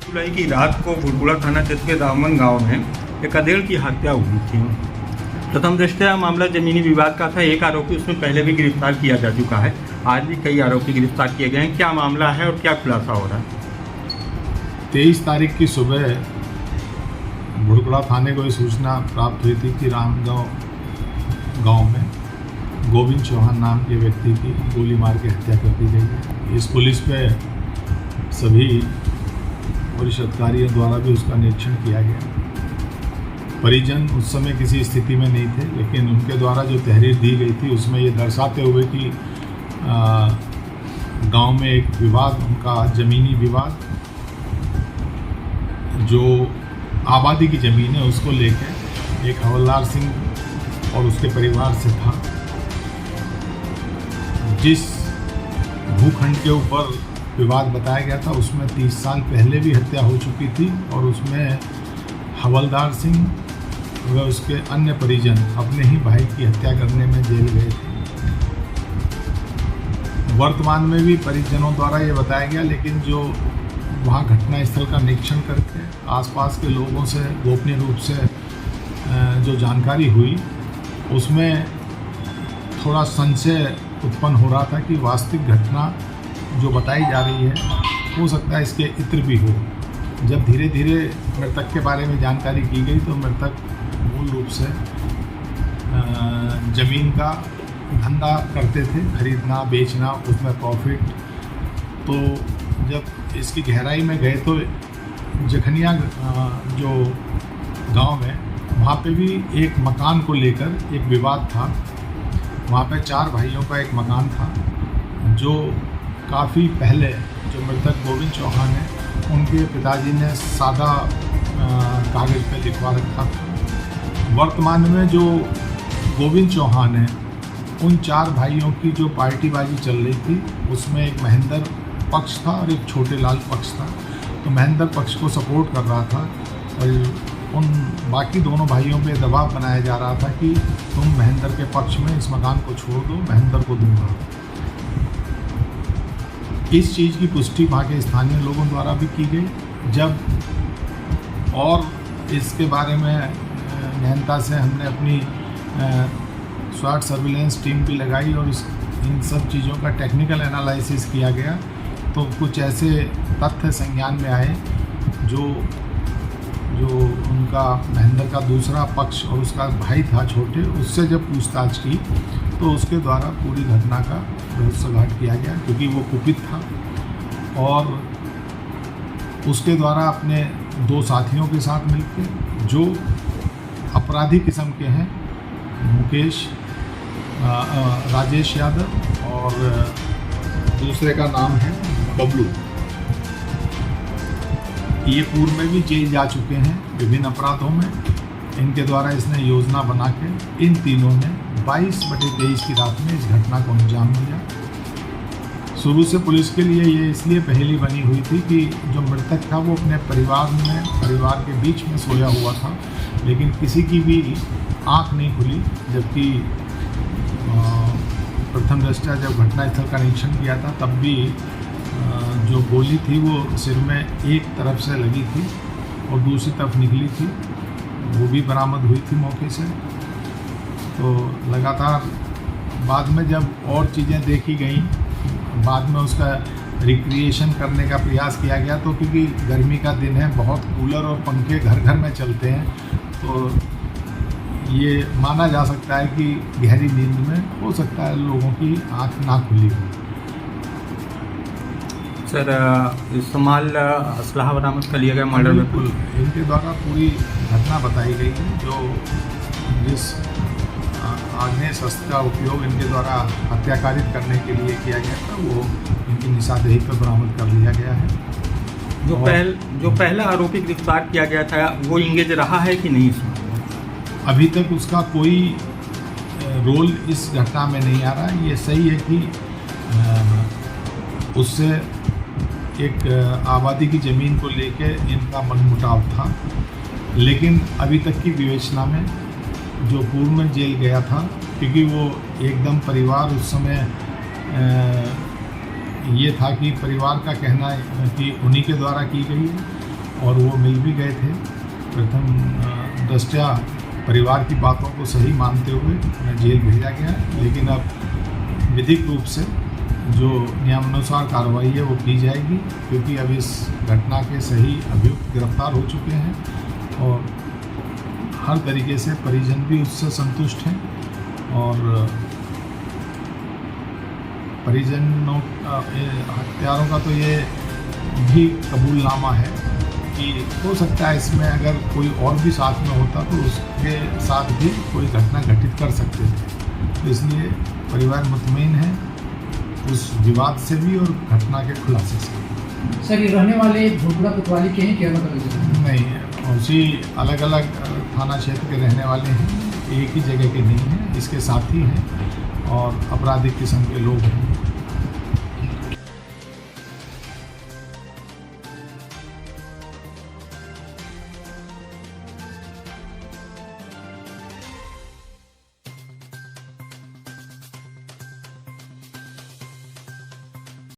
जुलाई की रात को बुलबुला थाना क्षेत्र के दामन गांव में एक अधेड़ की हत्या हुई थी। प्रथम दृष्टया मामला जमीनी विवाद का था। एक आरोपी उसमें पहले भी गिरफ्तार किया जा चुका है। आज भी कई आरोपी गिरफ्तार किए गए हैं। क्या मामला है और क्या खुलासा हो रहा है? 23 तारीख की सुबह बुलबुला थाने को ये सूचना प्राप्त हुई थी कि रामगांव गांव में गोविंद चौहान नाम के व्यक्ति की गोली मार के हत्या कर दी गई है। इस पुलिस पे सभी वरिष्ठ अधिकारियों द्वारा भी उसका निरीक्षण किया गया। परिजन उस समय किसी स्थिति में नहीं थे, लेकिन उनके द्वारा जो तहरीर दी गई थी उसमें ये दर्शाते हुए कि गांव में एक विवाद, उनका ज़मीनी विवाद, जो आबादी की ज़मीन है उसको लेकर एक हवलदार सिंह और उसके परिवार से था। जिस भूखंड के ऊपर विवाद बताया गया था उसमें 30 साल पहले भी हत्या हो चुकी थी और उसमें हवलदार सिंह व उसके अन्य परिजन अपने ही भाई की हत्या करने में जेल गए थे। वर्तमान में भी परिजनों द्वारा ये बताया गया, लेकिन जो वहाँ घटनास्थल का निरीक्षण करके आसपास के लोगों से गोपनीय रूप से जो जानकारी हुई उसमें थोड़ा संशय उत्पन्न हो रहा था कि वास्तविक घटना जो बताई जा रही है हो सकता है इसके इत्र भी हो। जब धीरे धीरे मृतक के बारे में जानकारी की गई तो मृतक मूल रूप से ज़मीन का धंधा करते थे, खरीदना बेचना, उसमें प्रॉफिट। तो जब इसकी गहराई में गए तो जखनिया जो गांव में वहाँ पे भी एक मकान को लेकर एक विवाद था। वहाँ पे 4 भाइयों का एक मकान था जो काफ़ी पहले जो मृतक गोविंद चौहान है उनके पिताजी ने सादा कागज़ पे लिखवा रखा था। वर्तमान में जो गोविंद चौहान है उन 4 भाइयों की जो पार्टीबाजी चल रही थी उसमें एक महेंद्र पक्ष था और एक छोटे लाल पक्ष था। तो महेंद्र पक्ष को सपोर्ट कर रहा था और उन बाकी दोनों भाइयों पे दबाव बनाया जा रहा था कि तुम महेंद्र के पक्ष में इस मकान को छोड़ दो, महेंद्र को दूंगा। इस चीज़ की पुष्टि वहाँ के स्थानीय लोगों द्वारा भी की गई। जब और इसके बारे में गहनता से हमने अपनी स्वाट सर्विलेंस टीम भी लगाई और इन सब चीज़ों का टेक्निकल एनालिसिस किया गया तो कुछ ऐसे तथ्य संज्ञान में आए जो उनका महेंद्र का दूसरा पक्ष और उसका भाई था छोटे, उससे जब पूछताछ की तो उसके द्वारा पूरी घटना का रहस्यघात किया गया, क्योंकि वो कुपित था और उसके द्वारा अपने 2 साथियों के साथ मिलकर जो अपराधी किस्म के हैं, मुकेश राजेश यादव और दूसरे का नाम है बबलू, ये पूर्व में भी जेल जा चुके हैं विभिन्न अपराधों में। इनके द्वारा इसने योजना बना के इन तीनों ने 22/23 की रात में इस घटना को अंजाम दिया। शुरू से पुलिस के लिए ये इसलिए पहेली बनी हुई थी कि जो मृतक था वो अपने परिवार के बीच में सोया हुआ था, लेकिन किसी की भी आंख नहीं खुली। जबकि प्रथम दृष्टया जब घटनास्थल का निरीक्षण किया था तब भी जो गोली थी वो सिर में एक तरफ से लगी थी और दूसरी तरफ निकली थी, वो भी बरामद हुई थी मौके से। तो लगातार बाद में जब और चीज़ें देखी गई, बाद में उसका रिक्रिएशन करने का प्रयास किया गया, तो क्योंकि गर्मी का दिन है, बहुत कूलर और पंखे घर घर में चलते हैं, तो ये माना जा सकता है कि गहरी नींद में हो सकता है लोगों की आँख ना खुली हो। सर, इस्तेमाल असलहा बरामद कर लिया गया मर्डर बिल्कुल, इनके द्वारा पूरी घटना बताई गई है। जो जिस आग्नेय शस्त्र का उपयोग इनके द्वारा हत्याकारित करने के लिए किया गया था वो इनकी निशानदेही पर बरामद कर लिया गया है। जो पहला आरोपी गिरफ्तार किया गया था वो इंगेज रहा है कि नहीं इसमें? अभी तक उसका कोई रोल इस घटना में नहीं आ रहा है। ये सही है कि उससे एक आबादी की ज़मीन को लेके इनका मनमुटाव था, लेकिन अभी तक की विवेचना में जो पूर्व में जेल गया था, क्योंकि वो एकदम परिवार उस समय ये था कि परिवार का कहना है कि उन्हीं के द्वारा की गई है और वो मिल भी गए थे। प्रथम दृष्टया परिवार की बातों को सही मानते हुए उन्हें जेल भेजा गया, लेकिन अब विधिक रूप से जो नियमानुसार कार्रवाई है वो की जाएगी, क्योंकि अब इस घटना के सही अभियुक्त गिरफ्तार हो चुके हैं और हर तरीके से परिजन भी उससे संतुष्ट हैं। और परिजनों हत्यारों का तो ये भी कबूलनामा है कि हो सकता है इसमें अगर कोई और भी साथ में होता तो उसके साथ भी कोई घटना घटित कर सकते थे। तो इसलिए परिवार मुतमईन है उस विवाद से भी और घटना के खुलासे से। सर, ये रहने वाले भोटपुरा कोतवाली के हैं कि अलग-अलग? नहीं, उसी अलग अलग थाना क्षेत्र के रहने वाले हैं, एक ही जगह के नहीं हैं, इसके साथी हैं और आपराधिक किस्म के लोग हैं।